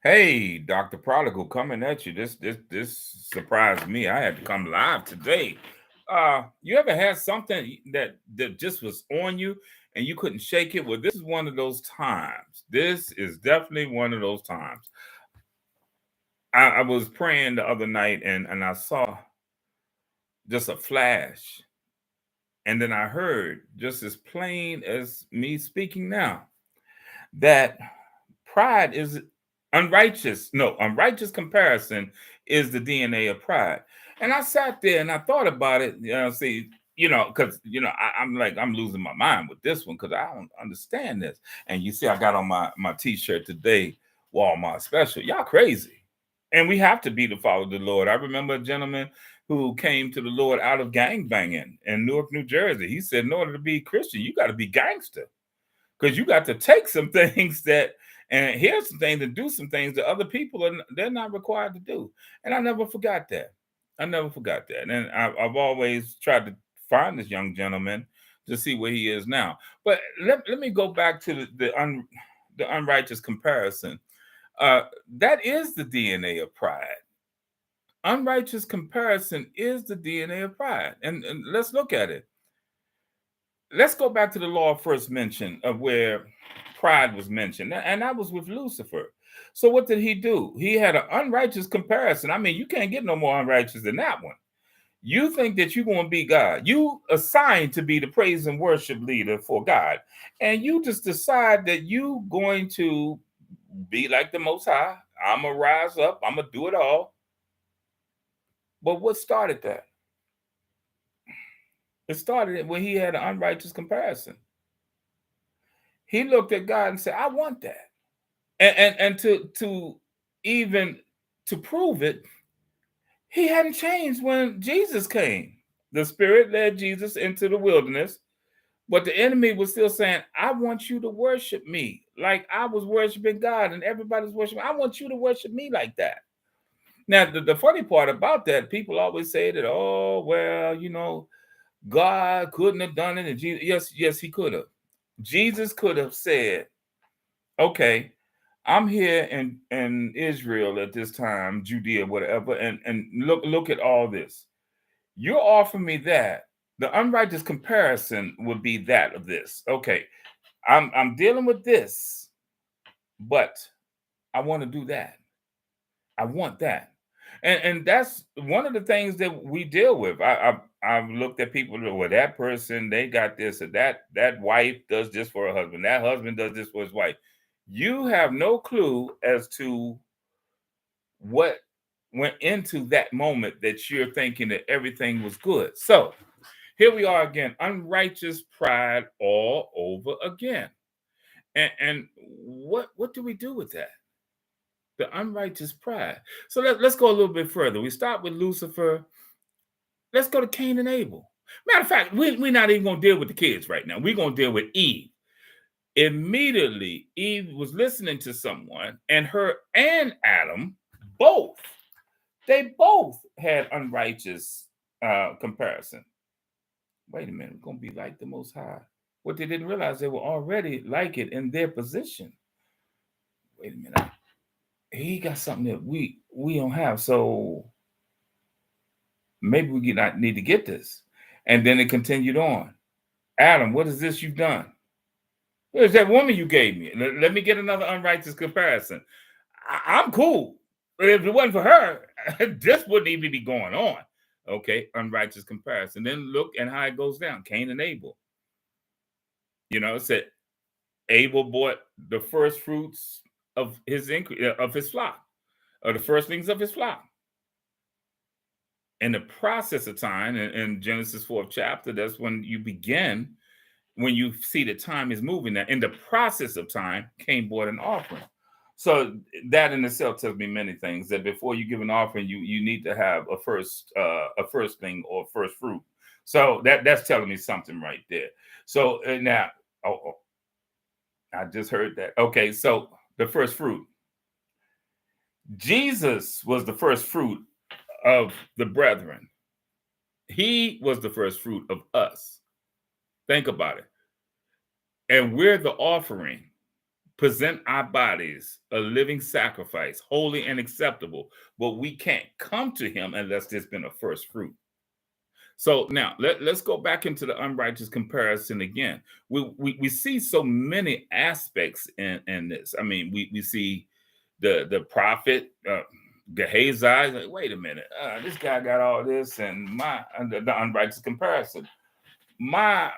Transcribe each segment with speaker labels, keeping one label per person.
Speaker 1: Hey, Dr. Prodigal coming at you. This surprised me. I had to come live today. You ever had something that just was on you and you couldn't shake it? Well, this is one of those times. This is definitely one of those times. I was praying the other night and I saw just a flash. And then I heard just as plain as me speaking now that pride is unrighteous. No, unrighteous comparison is the DNA of pride. And I sat there and I thought about it. See, because I'm like I'm losing my mind with this one because I don't understand this. And you see, I got on my T-shirt today, Walmart special. Y'all crazy, and we have to be to follow the Lord. I remember a gentleman who came to the Lord out of gang banging in Newark, New Jersey. He said, in order to be Christian, you got to be gangster because you got to take some things that and here's some things and do some things that other people they're not required to do. And I never forgot that. I never forgot that. And I've always tried to find this young gentleman to see where he is now. But let me go back to the unrighteous comparison. Uh, that is the DNA of pride. Unrighteous comparison is the DNA of pride. And let's look at it. Let's go back to the law first mentioned of where pride was mentioned, and that was with Lucifer. So what did he do? He had an unrighteous comparison. I mean, you can't get no more unrighteous than that one. You think that you're going to be God. You assigned to be the praise and worship leader for God, and you just decide that you going to be like the Most High. I'm gonna rise up. I'm gonna do it all. But what started that? It started when he had an unrighteous comparison. He looked at God and said, "I want that." And to even to prove it, he hadn't changed when Jesus came. The Spirit led Jesus into the wilderness, but the enemy was still saying, "I want you to worship me like I was worshiping God, and everybody's worshiping. I want you to worship me like that." Now, the funny part about that, people always say that, "Oh, well, God couldn't have done it," and Jesus, yes, he could have. Jesus could have said, "Okay, I'm here in Israel at this time, Judea, whatever, and look at all this. You're offering me that. The unrighteous comparison would be that of this. Okay, I'm dealing with this, but I want to do that. I want that." And that's one of the things that we deal with. I've looked at people that, well, that person, they got this, or that wife does this for her husband, that husband does this for his wife. You have no clue as to what went into that moment that you're thinking that everything was good. So here we are again, unrighteous pride all over again. And what do we do with that? The unrighteous pride. So let's go a little bit further. We start with Lucifer. Let's go to Cain and Abel. Matter of fact, we're not even going to deal with the kids right now. We're going to deal with Eve. Immediately, Eve was listening to someone, and her and Adam both, they both had unrighteous comparison. Wait a minute, we're going to be like the Most High. What they didn't realize, they were already like it in their position. Wait a minute, he got something that we don't have, so maybe we not need to get this. And then it continued on. Adam, what is this you've done? Where's that woman you gave me? Let me get another unrighteous comparison. I'm cool. If it wasn't for her, this wouldn't even be going on. Okay, unrighteous comparison. Then look and how it goes down. Cain and Abel. It said Abel bought the first fruits of his flock, or the firstlings of his flock. In the process of time, in Genesis 4th chapter, that's when you begin, when you see the time is moving. That in the process of time, Cain brought an offering. So that in itself tells me many things. That before you give an offering, you need to have a firstling or first fruit. So that's telling me something right there. So now, oh, I just heard that. Okay, so the first fruit. Jesus was the first fruit of the brethren. He was the first fruit of us. Think about it. And we're the offering. present our bodies a living sacrifice, holy and acceptable, but we can't come to him unless there's been a first fruit. So now let's go back into the unrighteous comparison again. We see so many aspects in this. I mean, we see the prophet Gehazi. Like, wait a minute, this guy got all this, and the unrighteous comparison. My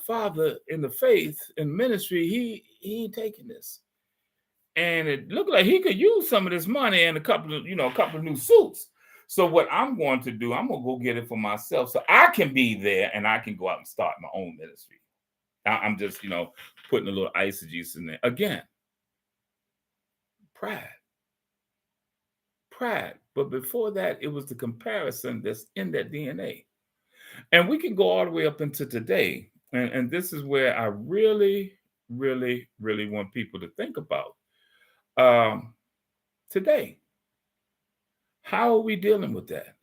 Speaker 1: father in the faith in ministry, he ain't taking this, and it looked like he could use some of this money and a couple of new suits. So what I'm going to do, I'm gonna go get it for myself, so I can be there and I can go out and start my own ministry. I'm just putting a little eisegesis in there again. Pride, pride. But before that, it was the comparison that's in that DNA, and we can go all the way up into today. And this is where I really, really, really want people to think about today. How are we dealing with that?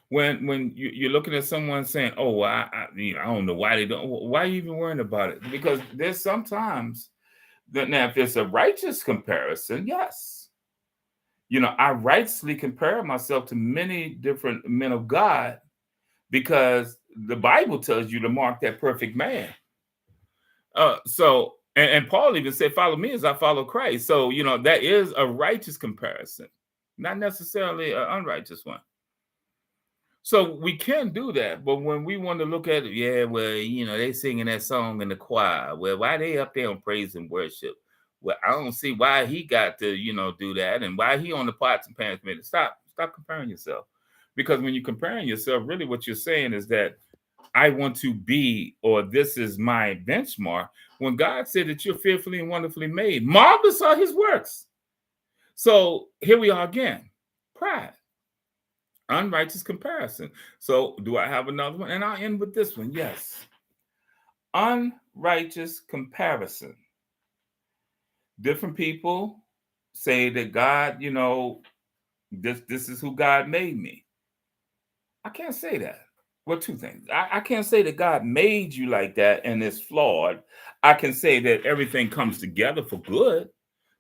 Speaker 1: When you're looking at someone saying, "Oh, well, I don't know why they don't." Why are you even worrying about it? Because there's sometimes that now, if it's a righteous comparison, yes, I righteously compare myself to many different men of God because the Bible tells you to mark that perfect man. And Paul even said, "Follow me as I follow Christ." So that is a righteous comparison, not necessarily an unrighteous one. So we can do that, but when we want to look at it, yeah, well, they singing that song in the choir. Well, why they up there on praise and worship? Well, I don't see why he got to, do that, and why he on the pots and pans committee. Stop comparing yourself, because when you're comparing yourself, really what you're saying is that I want to be, or this is my benchmark. When God said that you're fearfully and wonderfully made, marvelous are His works. So here we are again, pride. Unrighteous comparison. So, do I have another one? And I'll end with this one. Yes. Unrighteous comparison. Different people say that God, this is who God made me. I can't say that. Well, two things. I can't say that God made you like that and it's flawed. I can say that everything comes together for good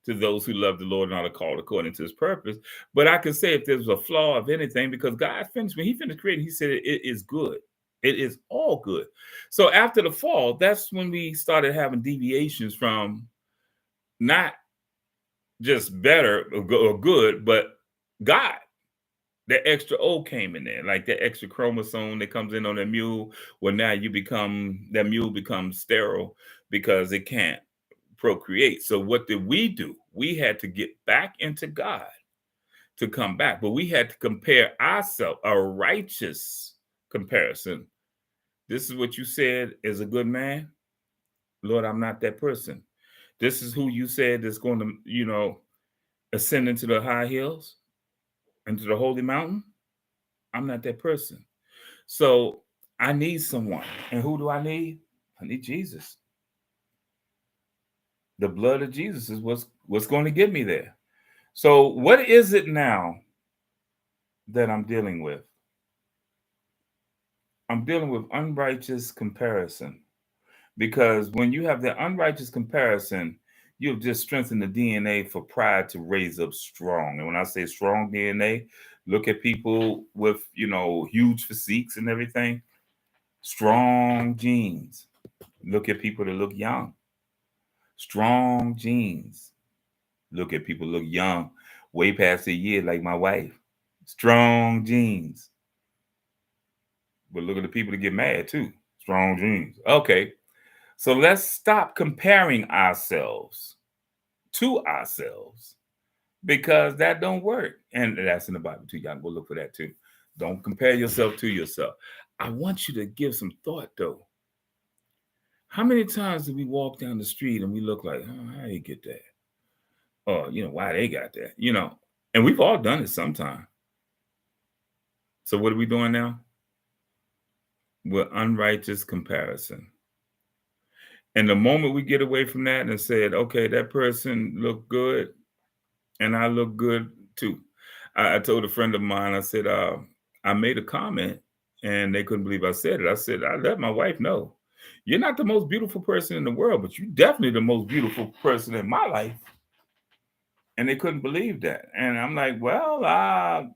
Speaker 1: to those who love the Lord and are called according to his purpose. But I can say if there's a flaw of anything, because God finished, when he finished creating, he said it is good. It is all good. So after the fall, that's when we started having deviations from not just better or good, but God. That extra O came in there, like that extra chromosome that comes in on that mule. Well, now that mule becomes sterile because it can't procreate. So what did we do? We had to get back into God to come back, but we had to compare ourselves, a righteous comparison. This is what you said is a good man. Lord, I'm not that person. This is who you said is going to, ascend into the high hills, into the holy mountain. I'm not that person. So I need someone. And who do I need? I need Jesus. The blood of Jesus is what's going to get me there. So what is it now that I'm dealing with? I'm dealing with unrighteous comparison. Because when you have the unrighteous comparison, you've just strengthened the DNA for pride to raise up strong. And when I say strong DNA, look at people with, huge physiques and everything. Strong genes. Look at people that look young. Strong genes. Look at people look young, way past a year, like my wife. Strong genes. But look at the people that get mad too. Strong genes. Okay. So let's stop comparing ourselves to ourselves because that don't work. And that's in the Bible too. Y'all can go look for that too. Don't compare yourself to yourself. I want you to give some thought though. How many times do we walk down the street and we look like, oh, how you get that? Or, why they got that? And we've all done it sometime. So what are we doing now? We're unrighteous comparison. And the moment we get away from that and said, okay, that person looked good and I look good too. I told a friend of mine, I said, I made a comment and they couldn't believe I said it. I said, I let my wife know. You're not the most beautiful person in the world, but you're definitely the most beautiful person in my life. And they couldn't believe that. And I'm like, well, I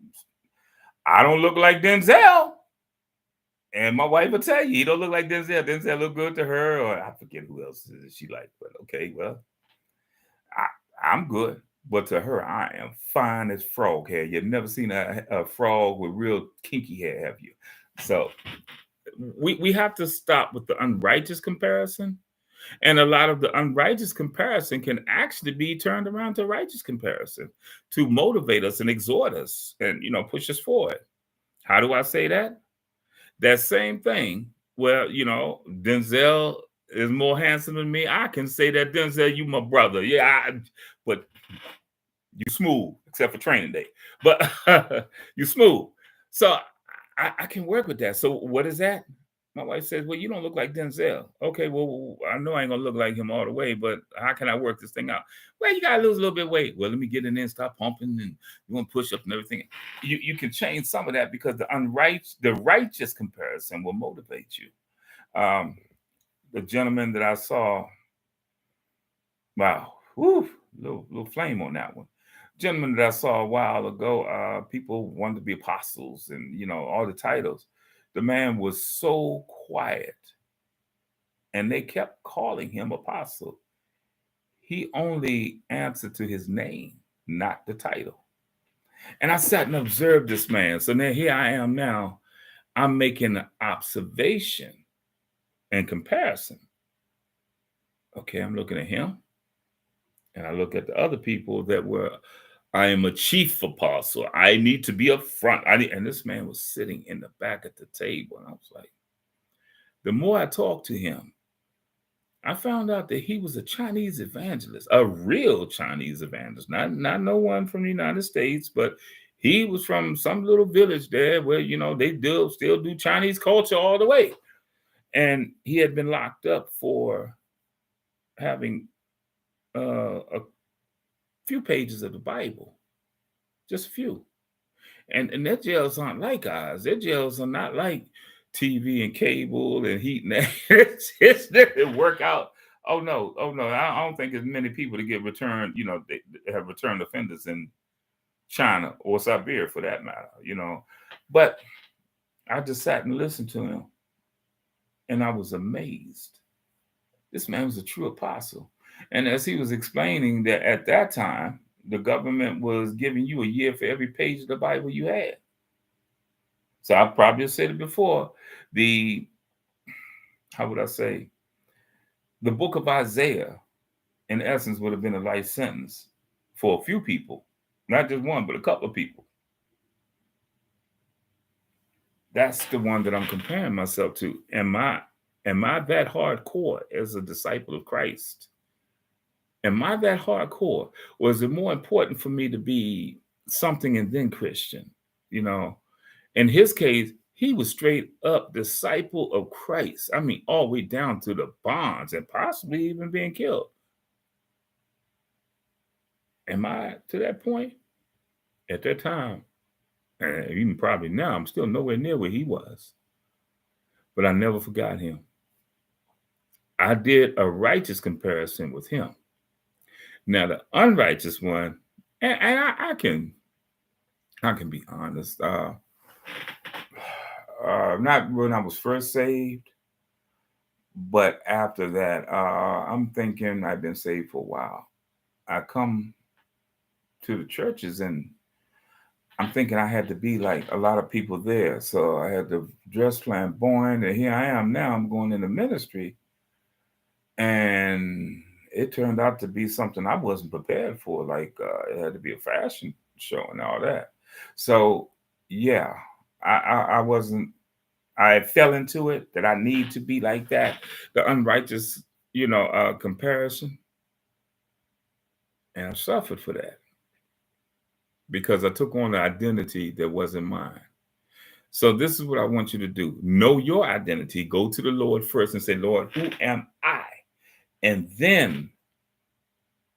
Speaker 1: don't look like Denzel. And my wife will tell you, he don't look like Denzel. Denzel look good to her, or I forget who else she like. But okay, well, I'm good. But to her, I am fine as frog hair. You've never seen a frog with real kinky hair, have you? So we have to stop with the unrighteous comparison. And a lot of the unrighteous comparison can actually be turned around to righteous comparison to motivate us and exhort us and push us forward. How do I say that? That same thing. Well, Denzel is more handsome than me. I can say that Denzel, you my brother. Yeah, but you smooth, except for training day. But you smooth. So I can work with that. So what is that? My wife says, well, you don't look like Denzel. Okay, well, I know I ain't gonna look like him all the way, but how can I work this thing out? Well, you gotta lose a little bit of weight. Well, let me get in there and start pumping and you want to push up and everything. You can change some of that because the righteous comparison will motivate you. The gentleman that I saw, wow, whoo, little flame on that one. Gentleman that I saw a while ago, people wanted to be apostles and all the titles. The man was so quiet, and they kept calling him apostle. He only answered to his name, not the title. And I sat and observed this man. So now here I am now. I'm making an observation and comparison. Okay, I'm looking at him, and I look at the other people that were, I am a chief apostle. I need to be up front. And this man was sitting in the back at the table. And I was like, the more I talked to him, I found out that he was a Chinese evangelist, a real Chinese evangelist, not no one from the United States, but he was from some little village there where they still do Chinese culture all the way. And he had been locked up for having a few pages of the Bible, just a few. And their jails aren't like ours. Their jails are not like TV and cable and heat and air. It's different workout. Oh no. I don't think there's many people to get returned. They have returned offenders in China or Siberia for that matter. But I just sat and listened to him, and I was amazed. This man was a true apostle. And as he was explaining that at that time, the government was giving you a year for every page of the Bible you had. So I probably said it before. How would I say? The book of Isaiah, in essence, would have been a life sentence for a few people, not just one, but a couple of people. That's the one that I'm comparing myself to. Am I that hardcore as a disciple of Christ? Am I that hardcore? Or is it more important for me to be something and then Christian? In his case, he was straight up disciple of Christ. I mean, all the way down to the bonds and possibly even being killed. Am I to that point? At that time, and even probably now, I'm still nowhere near where he was. But I never forgot him. I did a righteous comparison with him. Now the unrighteous one, and I can be honest. Not when I was first saved, but after that, I'm thinking I've been saved for a while. I come to the churches and I'm thinking I had to be like a lot of people there. So I had to dress flamboyant, and here I am now. I'm going into ministry, and it turned out to be something I wasn't prepared for. Like it had to be a fashion show and all that. So yeah, I wasn't. I fell into it that I need to be like that, the unrighteous, comparison, and I suffered for that because I took on an identity that wasn't mine. So this is what I want you to do. Know your identity. Go to the Lord first and say, Lord, who am I? And then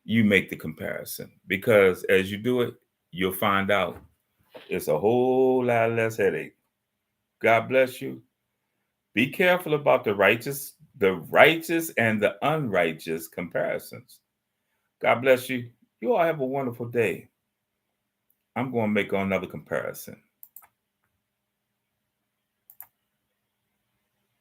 Speaker 1: you make the comparison, because as you do it, you'll find out it's a whole lot less headache. God bless you. Be careful about the righteous the righteous and the unrighteous comparisons. God bless you. You all have a wonderful day. I'm going to make another comparison.